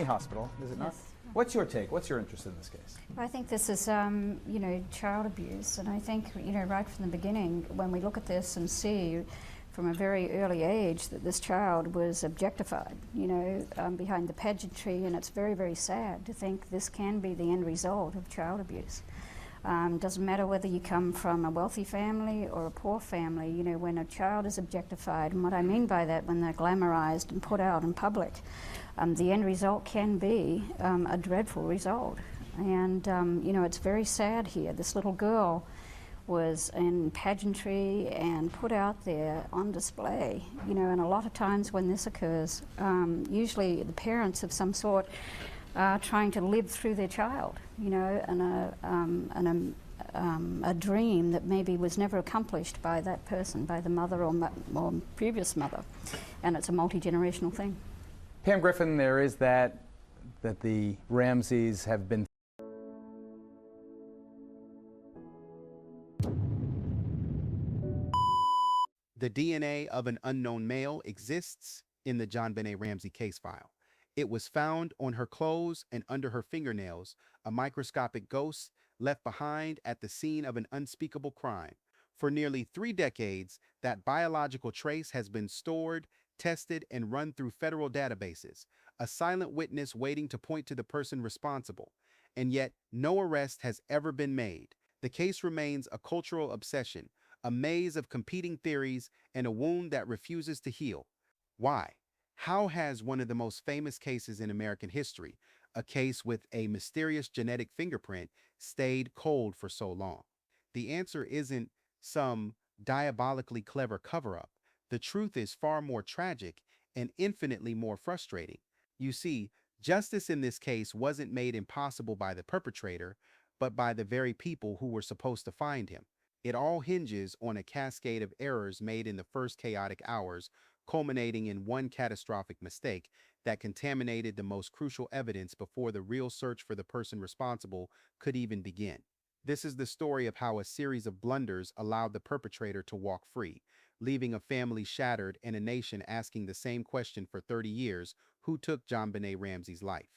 Hospital, is it not? Yes. What's your take? What's your interest in this case? I think this is, child abuse, and I think, right from the beginning, when we look at this and see from a very early age that this child was objectified, behind the pageantry, and it's very, very sad to think this can be the end result of child abuse. Doesn't matter whether you come from a wealthy family or a poor family, when a child is objectified, and what I mean by that, when they're glamorized and put out in public, the end result can be a dreadful result. And, it's very sad here. This little girl was in pageantry and put out there on display, and a lot of times when this occurs, usually the parents of some sort are trying to live through their child, and a dream that maybe was never accomplished by that person, by the mother or previous mother, and it's a multi-generational thing. Pam Griffin, there is that the Ramseys have been The DNA of an unknown male exists in the JonBenet Ramsey case file. It was found on her clothes and under her fingernails, a microscopic ghost left behind at the scene of an unspeakable crime. For nearly 3 decades, that biological trace has been stored, tested, and run through federal databases, a silent witness waiting to point to the person responsible. And yet, no arrest has ever been made. The case remains a cultural obsession, a maze of competing theories, and a wound that refuses to heal. Why? How has one of the most famous cases in American history, a case with a mysterious genetic fingerprint, stayed cold for so long? The answer isn't some diabolically clever cover-up. The truth is far more tragic and infinitely more frustrating. You see, justice in this case wasn't made impossible by the perpetrator, but by the very people who were supposed to find him. It all hinges on a cascade of errors made in the first chaotic hours, culminating in one catastrophic mistake that contaminated the most crucial evidence before the real search for the person responsible could even begin. This is the story of how a series of blunders allowed the perpetrator to walk free, leaving a family shattered and a nation asking the same question for 30 years: who took JonBenet Ramsey's life?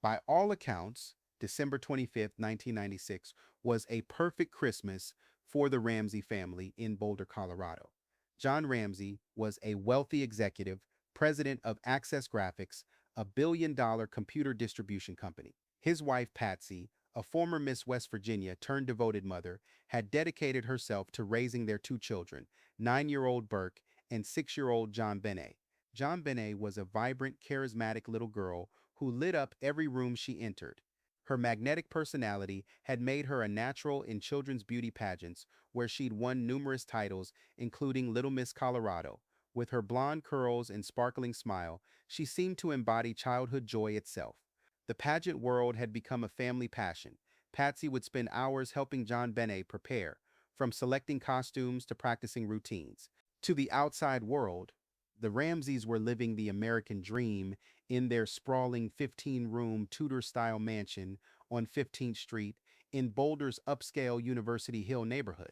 By all accounts, December 25, 1996 was a perfect Christmas for the Ramsey family in Boulder, Colorado. John Ramsey was a wealthy executive, president of Access Graphics, a billion-dollar computer distribution company. His wife, Patsy, a former Miss West Virginia turned devoted mother, had dedicated herself to raising their 2 children, 9-year-old Burke and 6-year-old JonBenet. JonBenet was a vibrant, charismatic little girl who lit up every room she entered. Her magnetic personality had made her a natural in children's beauty pageants, where she'd won numerous titles, including Little Miss Colorado. With her blonde curls and sparkling smile, she seemed to embody childhood joy itself. The pageant world had become a family passion. Patsy would spend hours helping JonBenet prepare, from selecting costumes to practicing routines. To the outside world, the Ramseys were living the American dream in their sprawling 15-room Tudor-style mansion on 15th Street in Boulder's upscale University Hill neighborhood.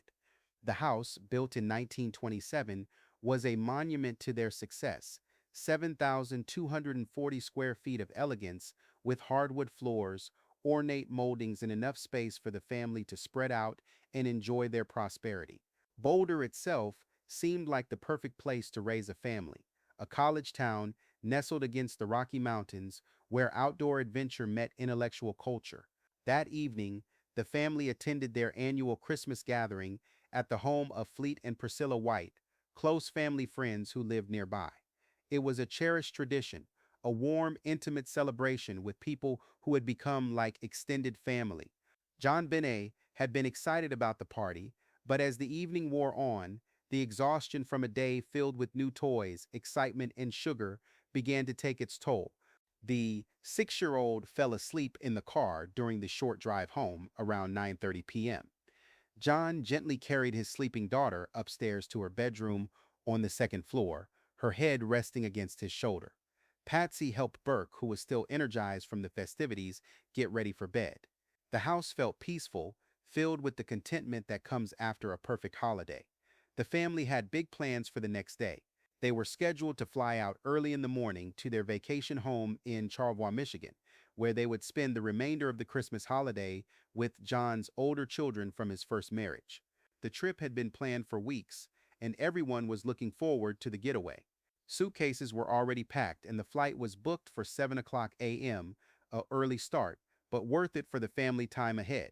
The house, built in 1927, was a monument to their success: 7,240 square feet of elegance with hardwood floors, ornate moldings, and enough space for the family to spread out and enjoy their prosperity. Boulder itself seemed like the perfect place to raise a family, a college town nestled against the Rocky Mountains where outdoor adventure met intellectual culture. That evening, the family attended their annual Christmas gathering at the home of Fleet and Priscilla White, close family friends who lived nearby. It was a cherished tradition, a warm, intimate celebration with people who had become like extended family. JonBenet had been excited about the party, but as the evening wore on, the exhaustion from a day filled with new toys, excitement, and sugar began to take its toll. The 6-year-old fell asleep in the car during the short drive home around 9:30 p.m. John gently carried his sleeping daughter upstairs to her bedroom on the 2nd floor, her head resting against his shoulder. Patsy helped Burke, who was still energized from the festivities, get ready for bed. The house felt peaceful, filled with the contentment that comes after a perfect holiday. The family had big plans for the next day. They were scheduled to fly out early in the morning to their vacation home in Charlevoix, Michigan, where they would spend the remainder of the Christmas holiday with John's older children from his first marriage. The trip had been planned for weeks, and everyone was looking forward to the getaway. Suitcases were already packed, and the flight was booked for 7 o'clock a.m., an early start, but worth it for the family time ahead.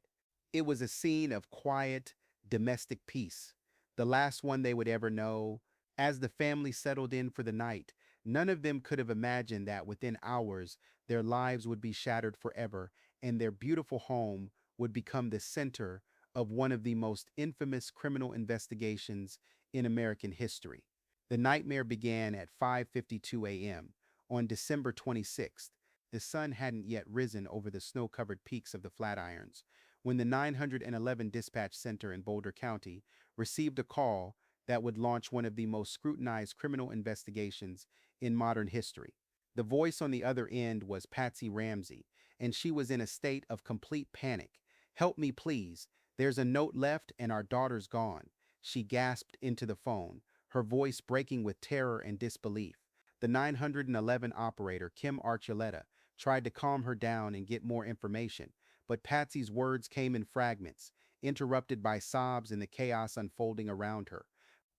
It was a scene of quiet, domestic peace, the last one they would ever know. As the family settled in for the night, none of them could have imagined that within hours their lives would be shattered forever and their beautiful home would become the center of one of the most infamous criminal investigations in American history. The nightmare began at 5:52 a.m. on December 26th. The sun hadn't yet risen over the snow-covered peaks of the Flatirons when the 911 Dispatch Center in Boulder County received a call that would launch one of the most scrutinized criminal investigations in modern history. The voice on the other end was Patsy Ramsey, and she was in a state of complete panic. "Help me, please. There's a note left and our daughter's gone," she gasped into the phone, her voice breaking with terror and disbelief. The 911 operator, Kim Archuleta, tried to calm her down and get more information, but Patsy's words came in fragments, interrupted by sobs and the chaos unfolding around her.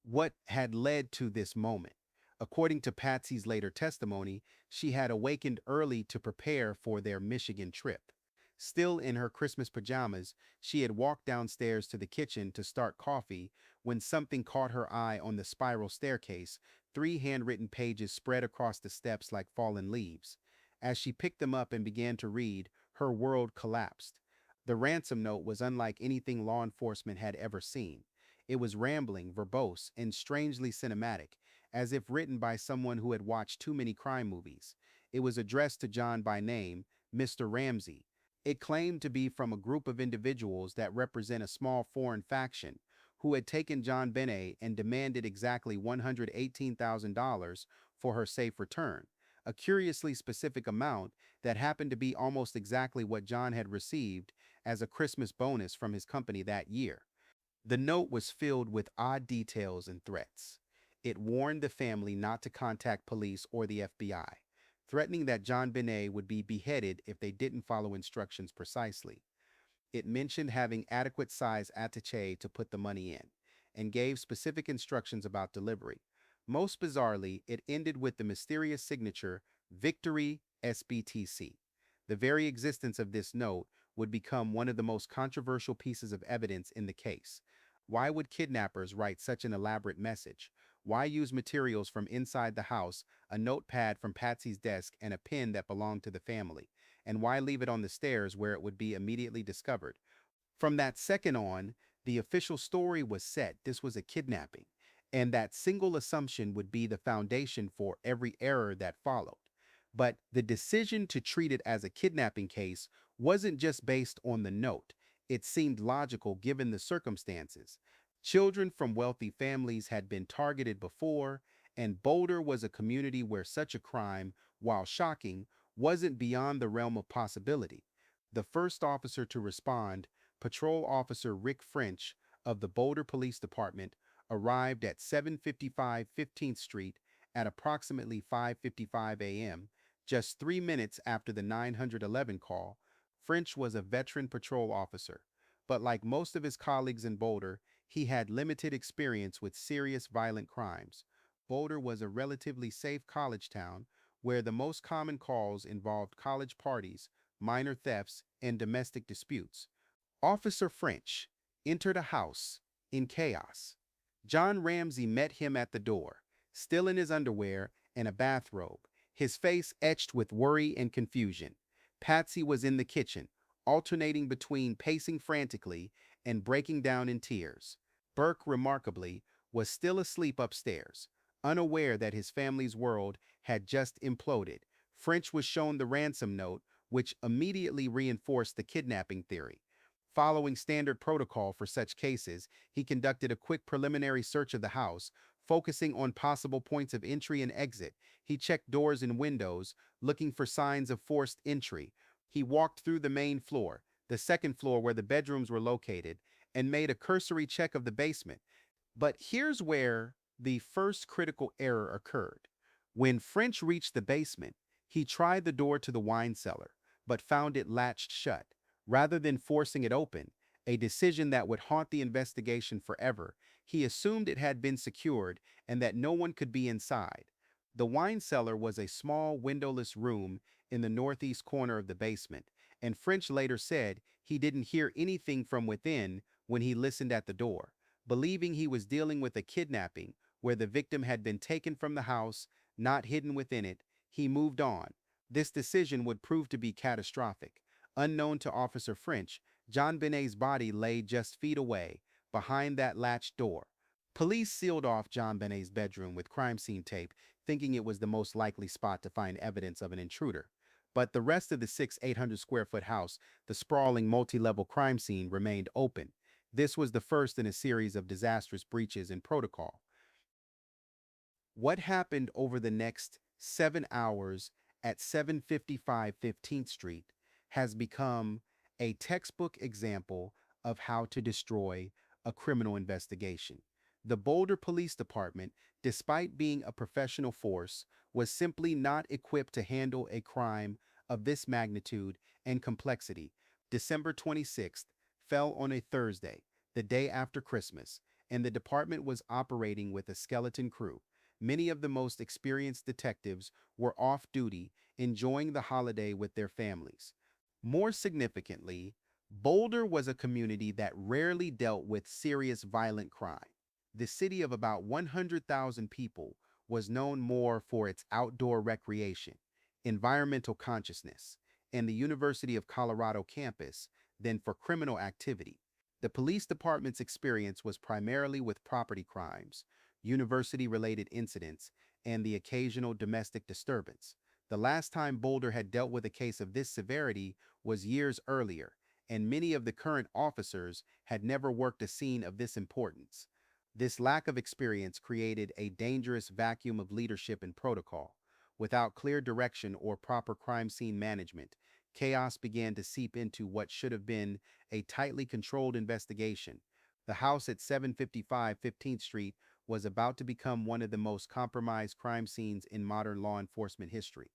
What had led to this moment? According to Patsy's later testimony, she had awakened early to prepare for their Michigan trip. Still in her Christmas pajamas, she had walked downstairs to the kitchen to start coffee when something caught her eye on the spiral staircase, 3 handwritten pages spread across the steps like fallen leaves. As she picked them up and began to read, her world collapsed. The ransom note was unlike anything law enforcement had ever seen. It was rambling, verbose, and strangely cinematic, as if written by someone who had watched too many crime movies. It was addressed to John by name, Mr. Ramsey. It claimed to be from a group of individuals that represent a small foreign faction who had taken JonBenet and demanded exactly $118,000 for her safe return, a curiously specific amount that happened to be almost exactly what John had received as a Christmas bonus from his company that year. The note was filled with odd details and threats. It warned the family not to contact police or the FBI, threatening that JonBenet would be beheaded if they didn't follow instructions precisely. It mentioned having adequate size attaché to put the money in, and gave specific instructions about delivery. Most bizarrely, it ended with the mysterious signature, Victory SBTC. The very existence of this note would become one of the most controversial pieces of evidence in the case. Why would kidnappers write such an elaborate message? Why use materials from inside the house, a notepad from Patsy's desk, and a pen that belonged to the family? And why leave it on the stairs where it would be immediately discovered? From that second on, the official story was set. This was a kidnapping, and that single assumption would be the foundation for every error that followed. But the decision to treat it as a kidnapping case wasn't just based on the note. It seemed logical given the circumstances. Children from wealthy families had been targeted before, and Boulder was a community where such a crime, while shocking, wasn't beyond the realm of possibility. The first officer to respond, Patrol Officer Rick French of the Boulder Police Department, arrived at 755 15th Street at approximately 5:55 a.m., just 3 minutes after the 911 call. French was a veteran patrol officer, but like most of his colleagues in Boulder, he had limited experience with serious violent crimes. Boulder was a relatively safe college town where the most common calls involved college parties, minor thefts, and domestic disputes. Officer French entered a house in chaos. John Ramsey met him at the door, still in his underwear and a bathrobe, his face etched with worry and confusion. Patsy was in the kitchen, alternating between pacing frantically and breaking down in tears. Burke, remarkably, was still asleep upstairs, unaware that his family's world had just imploded. French was shown the ransom note, which immediately reinforced the kidnapping theory. Following standard protocol for such cases, he conducted a quick preliminary search of the house, focusing on possible points of entry and exit. He checked doors and windows, looking for signs of forced entry. He walked through the main floor, the second floor where the bedrooms were located, and made a cursory check of the basement. But here's where the first critical error occurred. When French reached the basement, he tried the door to the wine cellar, but found it latched shut. Rather than forcing it open, a decision that would haunt the investigation forever, he assumed it had been secured and that no one could be inside. The wine cellar was a small, windowless room in the northeast corner of the basement, and French later said he didn't hear anything from within when he listened at the door. Believing he was dealing with a kidnapping where the victim had been taken from the house, not hidden within it, he moved on. This decision would prove to be catastrophic. Unknown to Officer French, JonBenet's body lay just feet away, behind that latched door. Police sealed off JonBenet's bedroom with crime scene tape, thinking it was the most likely spot to find evidence of an intruder. But the rest of the 800 square foot house, the sprawling multi-level crime scene, remained open. This was the first in a series of disastrous breaches in protocol. What happened over the next 7 hours at 755 15th Street has become a textbook example of how to destroy a criminal investigation. The Boulder Police Department, despite being a professional force, was simply not equipped to handle a crime of this magnitude and complexity. December 26th fell on a Thursday, the day after Christmas, and the department was operating with a skeleton crew. Many of the most experienced detectives were off duty, enjoying the holiday with their families. More significantly, Boulder was a community that rarely dealt with serious violent crime. The city of about 100,000 people was known more for its outdoor recreation, environmental consciousness, and the University of Colorado campus than for criminal activity. The police department's experience was primarily with property crimes, university-related incidents, and the occasional domestic disturbance. The last time Boulder had dealt with a case of this severity was years earlier, and many of the current officers had never worked a scene of this importance. This lack of experience created a dangerous vacuum of leadership and protocol. Without clear direction or proper crime scene management, chaos began to seep into what should have been a tightly controlled investigation. The house at 755 15th Street was about to become one of the most compromised crime scenes in modern law enforcement history.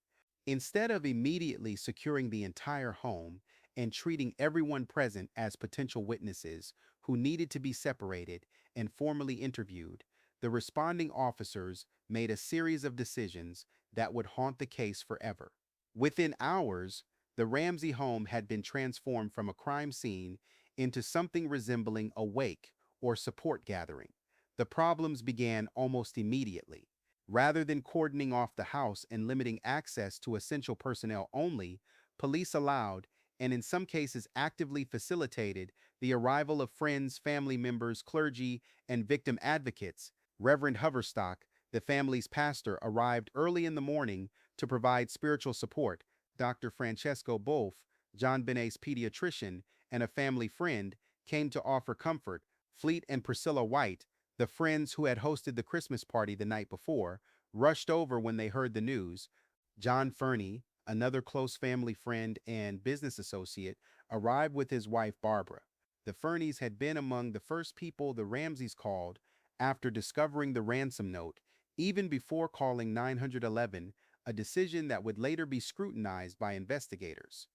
Instead of immediately securing the entire home and treating everyone present as potential witnesses who needed to be separated and formally interviewed, the responding officers made a series of decisions that would haunt the case forever. Within hours, the Ramsey home had been transformed from a crime scene into something resembling a wake or support gathering. The problems began almost immediately. Rather than cordoning off the house and limiting access to essential personnel only, police allowed, and in some cases actively facilitated, the arrival of friends, family members, clergy, and victim advocates. Reverend Hoverstock, the family's pastor, arrived early in the morning to provide spiritual support. Dr. Francesco Bolf, JonBenet's pediatrician and a family friend, came to offer comfort. Fleet and Priscilla White, the friends who had hosted the Christmas party the night before, rushed over when they heard the news. John Fernie, another close family friend and business associate, arrived with his wife Barbara. The Fernies had been among the first people the Ramseys called after discovering the ransom note, even before calling 911, a decision that would later be scrutinized by investigators.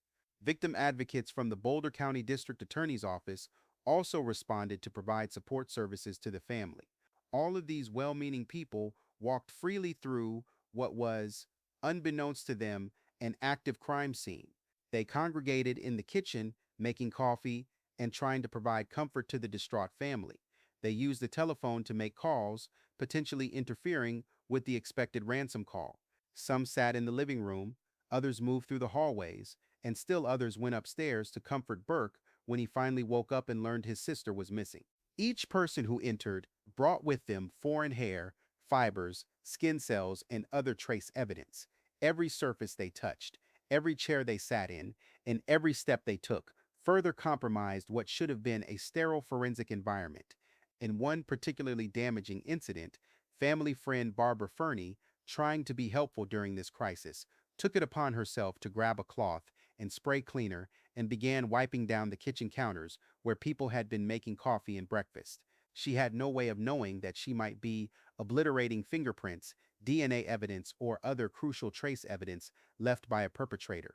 Victim advocates from the Boulder County District Attorney's Office also responded to provide support services to the family. All of these well-meaning people walked freely through what was, unbeknownst to them, an active crime scene. They congregated in the kitchen, making coffee and trying to provide comfort to the distraught family. They used the telephone to make calls, potentially interfering with the expected ransom call. Some sat in the living room, others moved through the hallways, and still others went upstairs to comfort Burke when he finally woke up and learned his sister was missing. Each person who entered brought with them foreign hair, fibers, skin cells, and other trace evidence. Every surface they touched, every chair they sat in, and every step they took further compromised what should have been a sterile forensic environment. In one particularly damaging incident, family friend Barbara Fernie, trying to be helpful during this crisis, took it upon herself to grab a cloth and spray cleaner and began wiping down the kitchen counters where people had been making coffee and breakfast. She had no way of knowing that she might be obliterating fingerprints, DNA evidence, or other crucial trace evidence left by a perpetrator.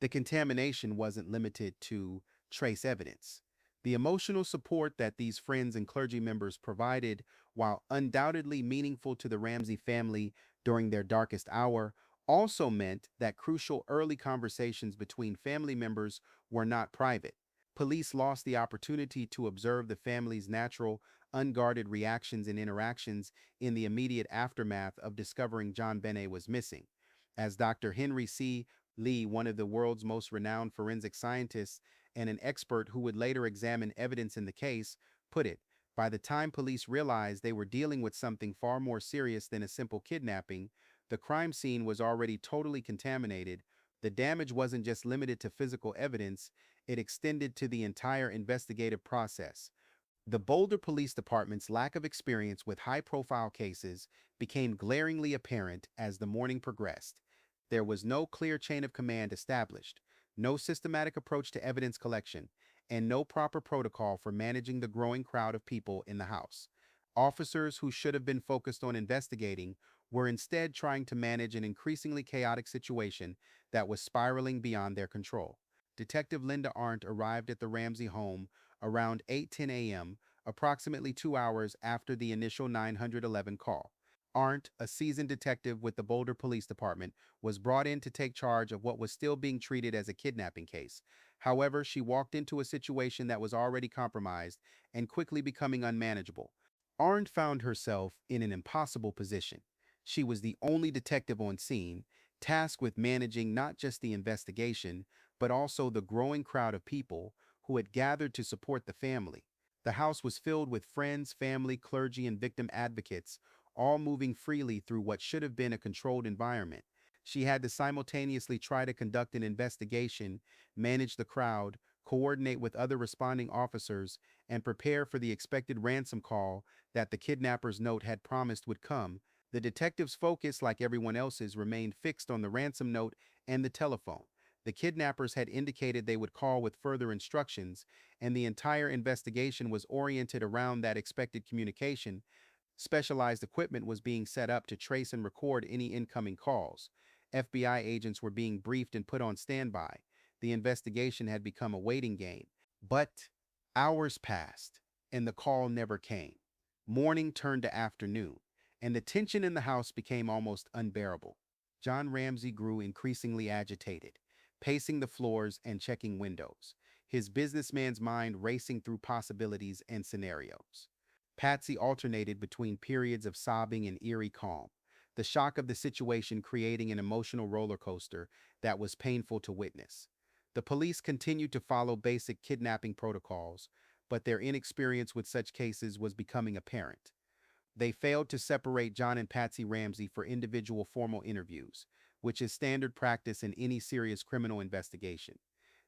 The contamination wasn't limited to trace evidence. The emotional support that these friends and clergy members provided, while undoubtedly meaningful to the Ramsey family during their darkest hour, also meant that crucial early conversations between family members were not private. Police lost the opportunity to observe the family's natural, unguarded reactions and interactions in the immediate aftermath of discovering JonBenet was missing. As Dr. Henry C. Lee, one of the world's most renowned forensic scientists and an expert who would later examine evidence in the case, put it, by the time police realized they were dealing with something far more serious than a simple kidnapping, the crime scene was already totally contaminated. The damage wasn't just limited to physical evidence, it extended to the entire investigative process. The Boulder Police Department's lack of experience with high-profile cases became glaringly apparent as the morning progressed. There was no clear chain of command established, no systematic approach to evidence collection, and no proper protocol for managing the growing crowd of people in the house. Officers who should have been focused on investigating were instead trying to manage an increasingly chaotic situation that was spiraling beyond their control. Detective Linda Arndt arrived at the Ramsey home around 8:10 a.m., approximately 2 hours after the initial 911 call. Arndt, a seasoned detective with the Boulder Police Department, was brought in to take charge of what was still being treated as a kidnapping case. However, she walked into a situation that was already compromised and quickly becoming unmanageable. Arndt found herself in an impossible position. She was the only detective on scene, tasked with managing not just the investigation, but also the growing crowd of people who had gathered to support the family. The house was filled with friends, family, clergy, and victim advocates, all moving freely through what should have been a controlled environment. She had to simultaneously try to conduct an investigation, manage the crowd, coordinate with other responding officers, and prepare for the expected ransom call that the kidnapper's note had promised would come. The detective's focus, like everyone else's, remained fixed on the ransom note and the telephone. The kidnappers had indicated they would call with further instructions, and the entire investigation was oriented around that expected communication. Specialized equipment was being set up to trace and record any incoming calls. FBI agents were being briefed and put on standby. The investigation had become a waiting game. But hours passed, and the call never came. Morning turned to afternoon, and the tension in the house became almost unbearable. John Ramsey grew increasingly agitated, pacing the floors and checking windows, his businessman's mind racing through possibilities and scenarios. Patsy alternated between periods of sobbing and eerie calm, the shock of the situation creating an emotional roller coaster that was painful to witness. The police continued to follow basic kidnapping protocols, but their inexperience with such cases was becoming apparent. They failed to separate John and Patsy Ramsey for individual formal interviews, which is standard practice in any serious criminal investigation.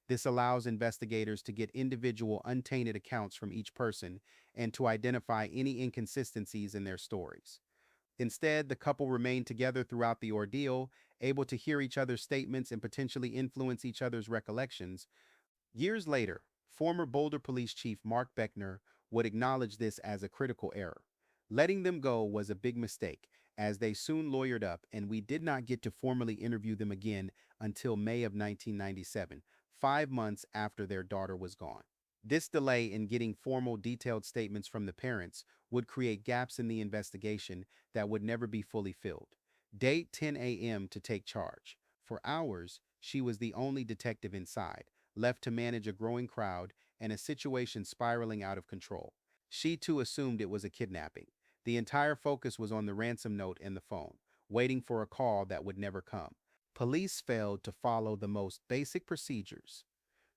This allows investigators to get individual untainted accounts from each person and to identify any inconsistencies in their stories. Instead, the couple remained together throughout the ordeal, able to hear each other's statements and potentially influence each other's recollections. Years later, former Boulder Police Chief Mark Beckner would acknowledge this as a critical error. Letting them go was a big mistake, as they soon lawyered up, and we did not get to formally interview them again until May of 1997, 5 months after their daughter was gone. This delay in getting formal, detailed statements from the parents would create gaps in the investigation that would never be fully filled. Date 10 a.m. to take charge. For hours, she was the only detective inside, left to manage a growing crowd and a situation spiraling out of control. She too assumed it was a kidnapping. The entire focus was on the ransom note and the phone, waiting for a call that would never come. Police failed to follow the most basic procedures.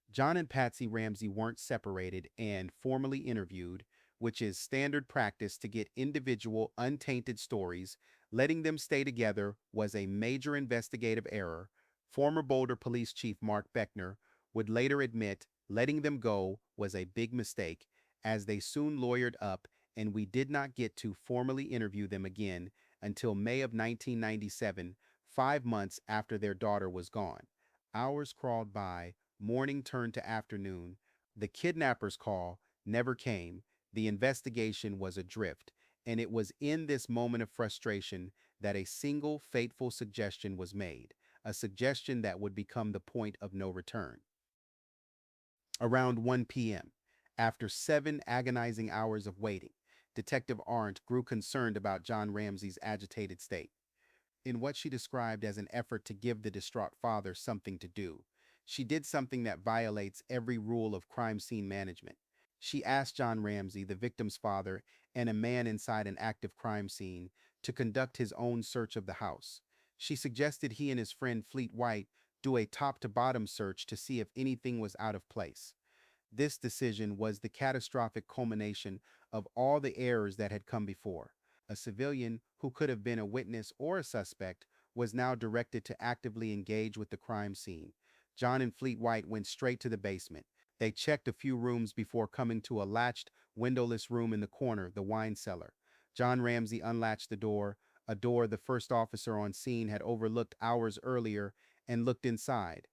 John and Patsy Ramsey weren't separated and formally interviewed, which is standard practice to get individual, untainted stories. Letting them stay together was a major investigative error. Former Boulder Police Chief Mark Beckner would later admit letting them go was a big mistake, as they soon lawyered up and we did not get to formally interview them again until May of 1997, 5 months after their daughter was gone. Hours crawled by, morning turned to afternoon. The kidnapper's call never came. The investigation was adrift, and it was in this moment of frustration that a single fateful suggestion was made, a suggestion that would become the point of no return. Around 1 p.m., after 7 agonizing hours of waiting, Detective Arndt grew concerned about John Ramsey's agitated state. In what she described as an effort to give the distraught father something to do, she did something that violates every rule of crime scene management. She asked John Ramsey, the victim's father, and a man inside an active crime scene, to conduct his own search of the house. She suggested he and his friend Fleet White do a top-to-bottom search to see if anything was out of place. This decision was the catastrophic culmination of all the errors that had come before. A civilian who could have been a witness or a suspect was now directed to actively engage with the crime scene. John and Fleet White went straight to the basement. They checked a few rooms before coming to a latched, windowless room in the corner, the wine cellar. John Ramsey unlatched the door, a door the first officer on scene had overlooked hours earlier, and looked inside.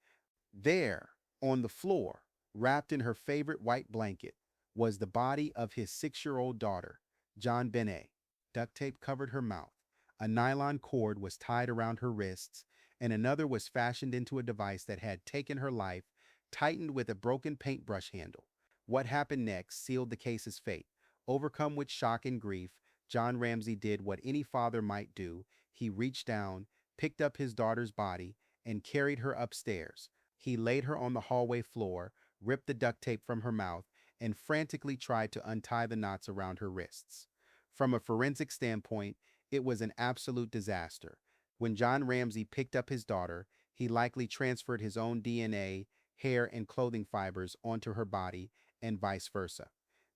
There, on the floor, wrapped in her favorite white blanket, was the body of his 6-year-old daughter, JonBenet. Duct tape covered her mouth. A nylon cord was tied around her wrists, and another was fashioned into a device that had taken her life, tightened with a broken paintbrush handle. What happened next sealed the case's fate. Overcome with shock and grief, John Ramsey did what any father might do. He reached down, picked up his daughter's body, and carried her upstairs. He laid her on the hallway floor, ripped the duct tape from her mouth, and frantically tried to untie the knots around her wrists. From a forensic standpoint, it was an absolute disaster. When John Ramsey picked up his daughter, he likely transferred his own DNA, hair, and clothing fibers onto her body, and vice versa.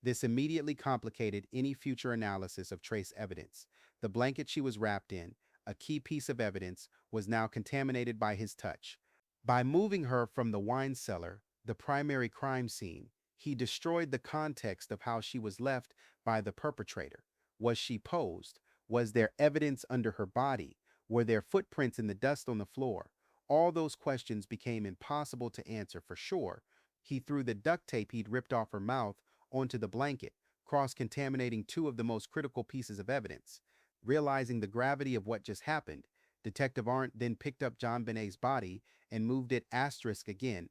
This immediately complicated any future analysis of trace evidence. The blanket she was wrapped in, a key piece of evidence, was now contaminated by his touch. By moving her from the wine cellar, the primary crime scene, he destroyed the context of how she was left by the perpetrator. Was she posed? Was there evidence under her body? Were there footprints in the dust on the floor? All those questions became impossible to answer for sure. He threw the duct tape he'd ripped off her mouth onto the blanket, cross-contaminating 2 of the most critical pieces of evidence. Realizing the gravity of what just happened, Detective Arndt then picked up JonBenet's body and moved it again,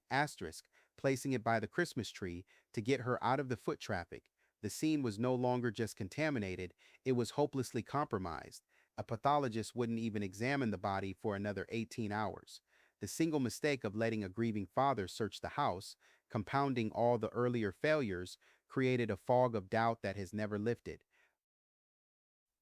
placing it by the Christmas tree to get her out of the foot traffic. The scene was no longer just contaminated, it was hopelessly compromised. A pathologist wouldn't even examine the body for another 18 hours. The single mistake of letting a grieving father search the house, compounding all the earlier failures, created a fog of doubt that has never lifted.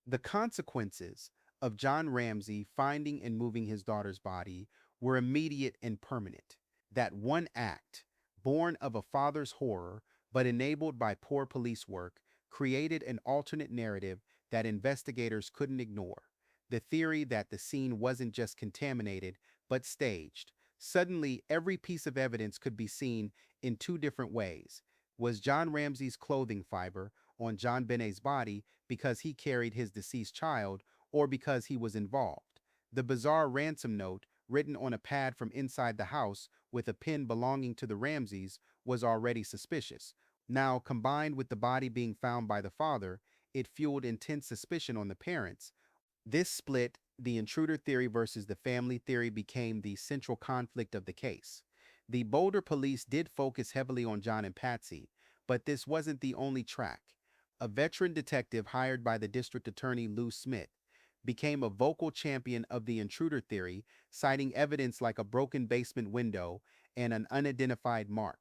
The consequences of John Ramsey finding and moving his daughter's body were immediate and permanent. That one act, born of a father's horror, but enabled by poor police work, created an alternate narrative that investigators couldn't ignore. The theory that the scene wasn't just contaminated, but staged. Suddenly, every piece of evidence could be seen in 2 different ways. Was John Ramsey's clothing fiber on JonBenet's body because he carried his deceased child, or because he was involved? The bizarre ransom note, written on a pad from inside the house with a pen belonging to the Ramseys, was already suspicious. Now, combined with the body being found by the father, it fueled intense suspicion on the parents. This split, the intruder theory versus the family theory, became the central conflict of the case. The Boulder police did focus heavily on John and Patsy, but this wasn't the only track. A veteran detective hired by the district attorney Lou Smith became a vocal champion of the intruder theory, citing evidence like a broken basement window and an unidentified mark.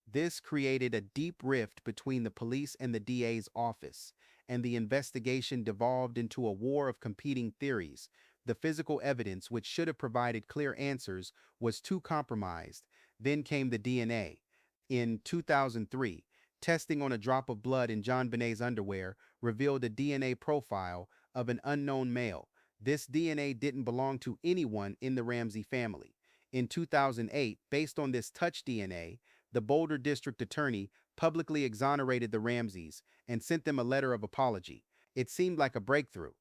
This created a deep rift between the police and the DA's office, and the investigation devolved into a war of competing theories. The physical evidence, which should have provided clear answers, was too compromised. Then came the DNA. In 2003, testing on a drop of blood in JonBenet's underwear revealed a DNA profile of an unknown male. This DNA didn't belong to anyone in the Ramsey family. In 2008, based on this touch DNA, the Boulder district attorney publicly exonerated the Ramseys and sent them a letter of apology. It seemed like a breakthrough.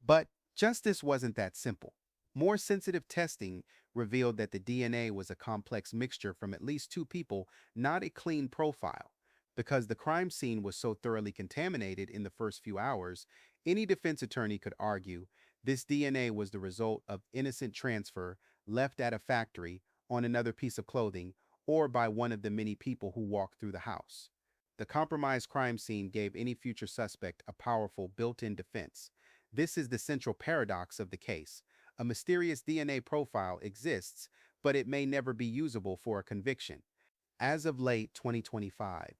But justice wasn't that simple. More sensitive testing revealed that the DNA was a complex mixture from at least 2 people, not a clean profile. Because the crime scene was so thoroughly contaminated in the first few hours, any defense attorney could argue this DNA was the result of innocent transfer left at a factory on another piece of clothing or by one of the many people who walked through the house. The compromised crime scene gave any future suspect a powerful built-in defense. This is the central paradox of the case. A mysterious DNA profile exists, but it may never be usable for a conviction. As of late 2025,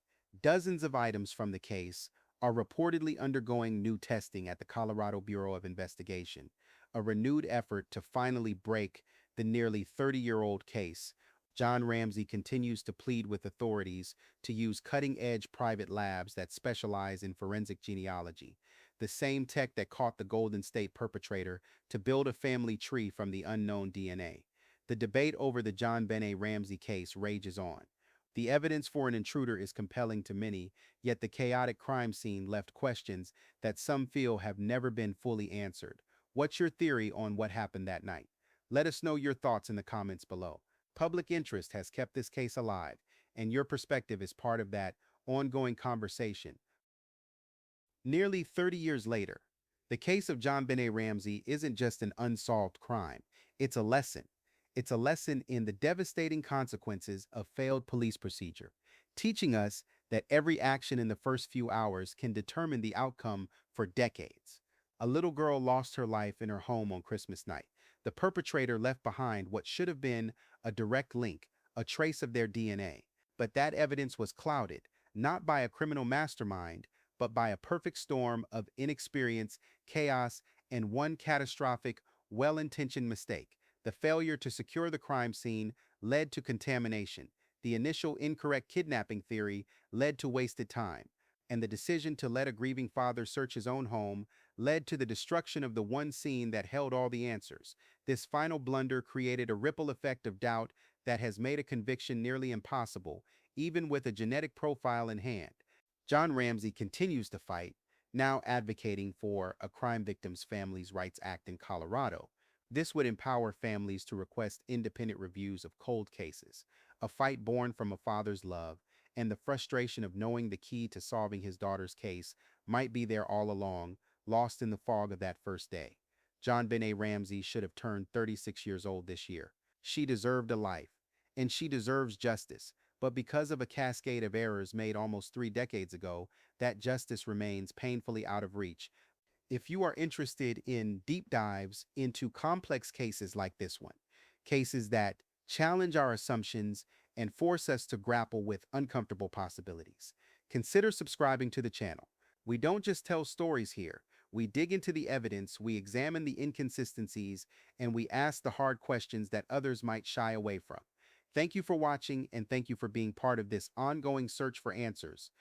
dozens of items from the case are reportedly undergoing new testing at the Colorado Bureau of Investigation, a renewed effort to finally break the nearly 30-year-old case. John Ramsey continues to plead with authorities to use cutting-edge private labs that specialize in forensic genealogy, the same tech that caught the Golden State perpetrator to build a family tree from the unknown DNA. The debate over the JonBenet Ramsey case rages on. The evidence for an intruder is compelling to many, yet the chaotic crime scene left questions that some feel have never been fully answered. What's your theory on what happened that night? Let us know your thoughts in the comments below. Public interest has kept this case alive, and your perspective is part of that ongoing conversation. Nearly 30 years later, the case of JonBenet Ramsey isn't just an unsolved crime, it's a lesson. It's a lesson in the devastating consequences of failed police procedure, teaching us that every action in the first few hours can determine the outcome for decades. A little girl lost her life in her home on Christmas night. The perpetrator left behind what should have been a direct link, a trace of their DNA. But that evidence was clouded, not by a criminal mastermind, but by a perfect storm of inexperience, chaos, and one catastrophic, well-intentioned mistake. The failure to secure the crime scene led to contamination. The initial incorrect kidnapping theory led to wasted time. And the decision to let a grieving father search his own home led to the destruction of the one scene that held all the answers. This final blunder created a ripple effect of doubt that has made a conviction nearly impossible, even with a genetic profile in hand. John Ramsey continues to fight, now advocating for a Crime Victims' Families' Rights Act in Colorado. This would empower families to request independent reviews of cold cases, a fight born from a father's love and the frustration of knowing the key to solving his daughter's case might be there all along, lost in the fog of that first day. JonBenet Ramsey should have turned 36 years old this year. She deserved a life, and she deserves justice. But because of a cascade of errors made almost 3 decades ago, that justice remains painfully out of reach. If you are interested in deep dives into complex cases like this one, cases that challenge our assumptions and force us to grapple with uncomfortable possibilities, consider subscribing to the channel. We don't just tell stories here. We dig into the evidence, we examine the inconsistencies, and we ask the hard questions that others might shy away from. Thank you for watching, and thank you for being part of this ongoing search for answers.